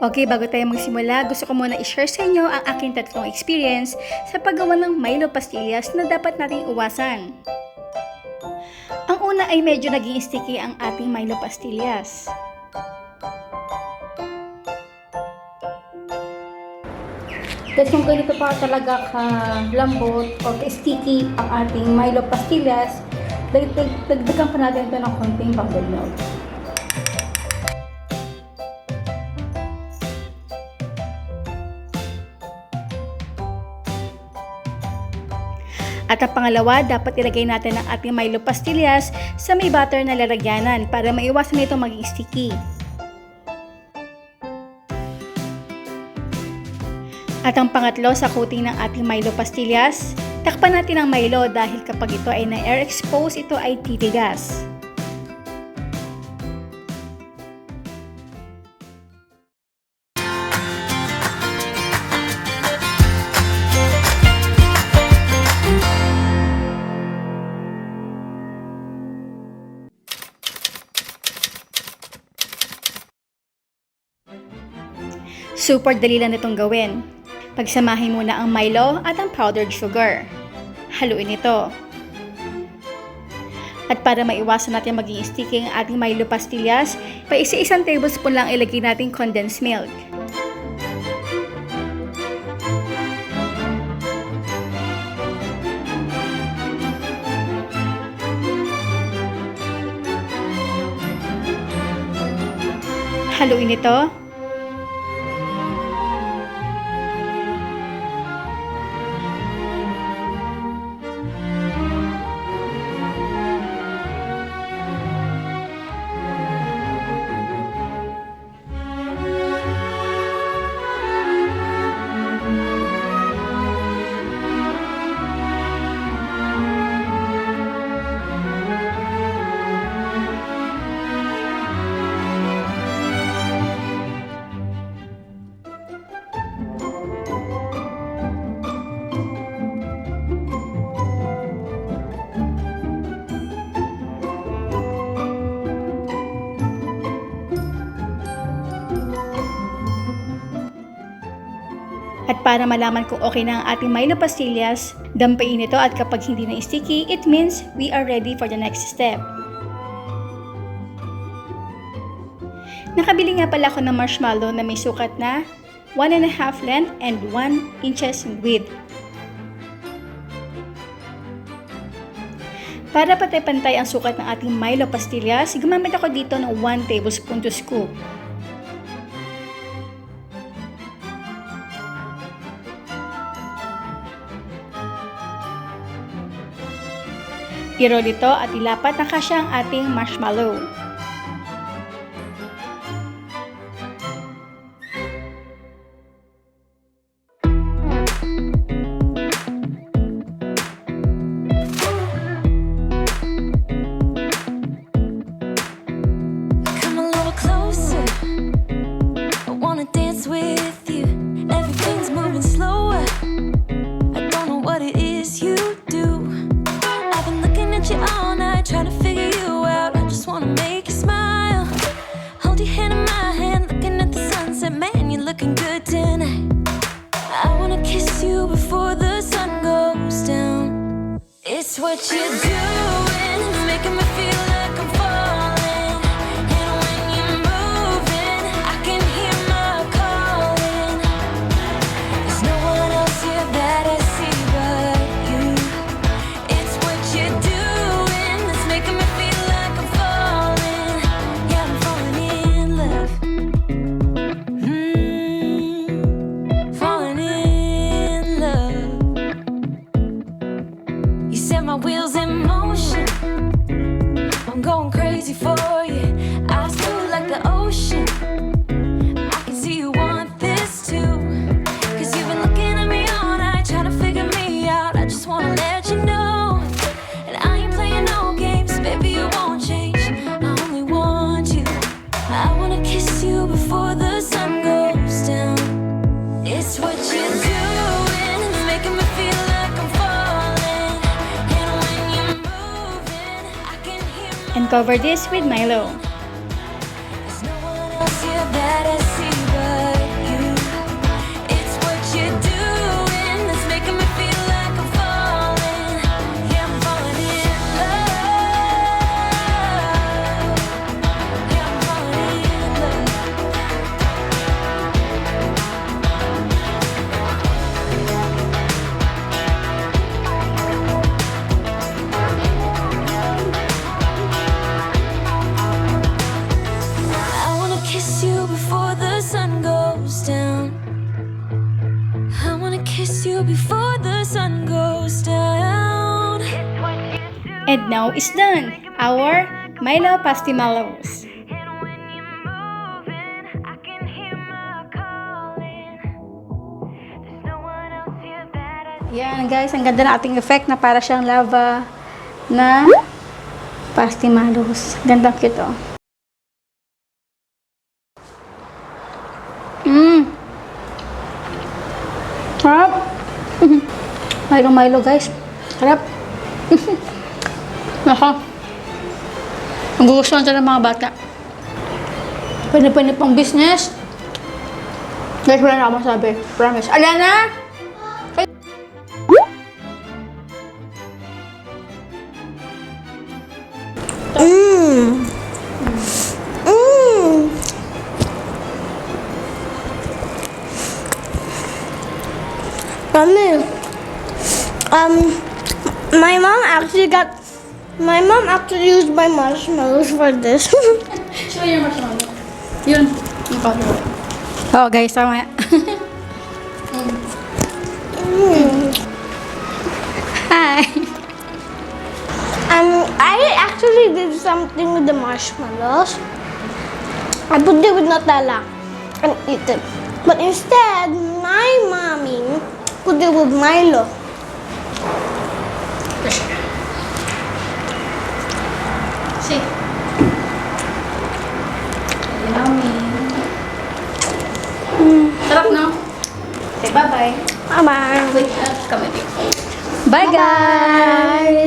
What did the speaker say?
Okay, bago tayo magsimula, gusto ko muna i-share sa inyo ang aking tatlong experience sa paggawa ng Milo Pastillas na dapat nating iwasan. Ang una ay medyo naging sticky ang ating Milo Pastillas. Tapos kung ganito pa talaga ka-lambot o sticky ang ating Milo Pastillas, dagdagan pa natin ito ng konting powdered milk. At ang pangalawa, dapat ilagay natin ang ating Milo Pastillas sa may butter na lalagyanan para maiwasan nito maging sticky. At ang pangatlo, sa coating ng ating Milo Pastillas, takpan natin ang Milo dahil kapag ito ay na-air expose, ito ay titigas. Super dali lang itong gawin. Pagsamahin muna ang Milo at ang powdered sugar. Haluin ito. At para maiwasan natin maging sticky ang ating Milo Pastillas, pa isa-isang tablespoon lang ilagay natin condensed milk. Haluin ito. At para malaman kung okay na ang ating Milo Pastillas, dampain ito at kapag hindi na sticky, it means we are ready for the next step. Nakabili nga pala ako ng marshmallow na may sukat na 1.5 length and 1 inches in width. Para patay-pantay ang sukat ng ating Milo Pastillas, gumamit ako dito ng 1 tablespoon to scoop. I-roll ito at ilapat na kasya ang ating marshmallow. Come a little closer, I wanna dance with you. Everything's moving slower, I don't know what it is you do. I've been looking at you all night, trying to figure you out. I just wanna make you smile. Hold your hand in my hand, looking at the sunset. Man, you're looking good tonight. I wanna kiss you before the sun goes down. It's what you're doing, it's making me feel like I'm falling. And when you're moving, I can hear my calling. There's no one else here that I see but you. It's what you're doing that's making me feel like I'm falling. Yeah, I'm falling in love. Falling in love. You set my wheels in motion. I'm going crazy for you. Eyes blue like the ocean. I can see you want this too. Cause you've been looking at me all night, trying to figure me out. I just wanna let you know. And I ain't playing no games, baby, you won't change. I only want you. I wanna kiss you before the sun goes down. It's what you're doing, it's making me feel like I'm falling. And when you're moving, I can hear my And cover this with Milo. There's no one else here that I see but now is done. Our Milo Pastimallowws. Yan guys, ang ganda ng ating effect na para siyang lava na Pastimallowws. Ganda cute oh. Sarap. Milo guys. Sarap. Naka. Nagugustuhan siya ng mga bata. Pwede pang business. Guys, wala na ako masabi. Promise. Alana! Mommy, my mom actually used my marshmallows for this. Show your marshmallow. Yun. Oh guys, tama. Hi. I actually did something with the marshmallows. I put it with Nutella and eat it. But instead, my mommy put it with Milo. See. Yummy. Sarap, no? Say bye-bye. Bye-bye. Wait, come with you. Bye, guys!